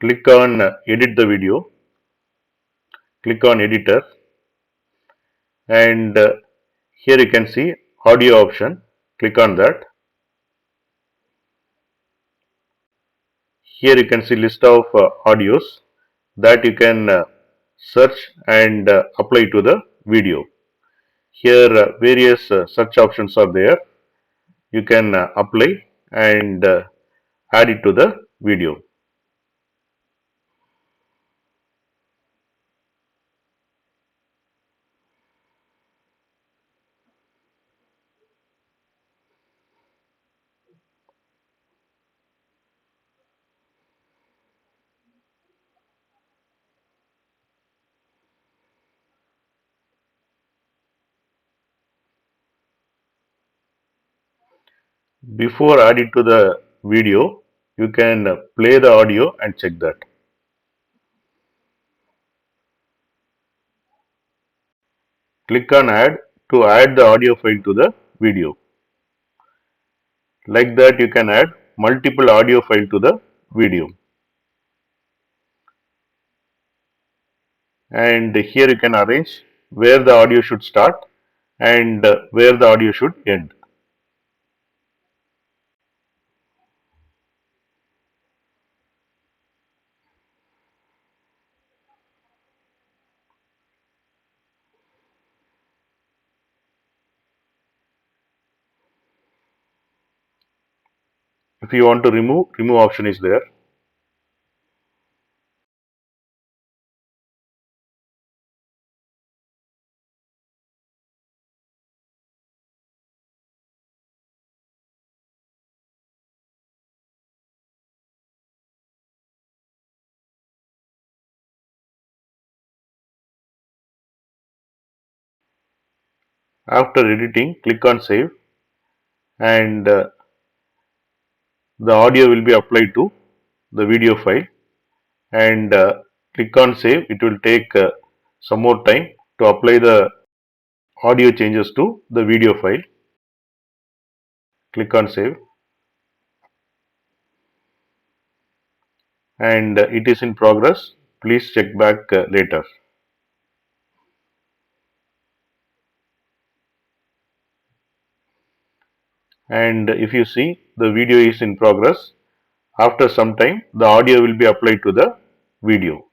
click on edit the video, click on editor, and here you can see audio option, click on that. Here you can see list of audios that you can search and apply to the video. Here various search options are there. You can apply and add it to the video. Before add it to the video, you can play the audio and check that. Click on add to add the audio file to the video. Like that you can add multiple audio file to the video. And here you can arrange where the audio should start and where the audio should end. If you want to remove option is there. After editing, click on save, and the audio will be applied to the video file, and click on save. It will take some more time to apply the audio changes to the video file. Click on save, and it is in progress. Please check back later. And if you see, the video is in progress. After some time, the audio will be applied to the video.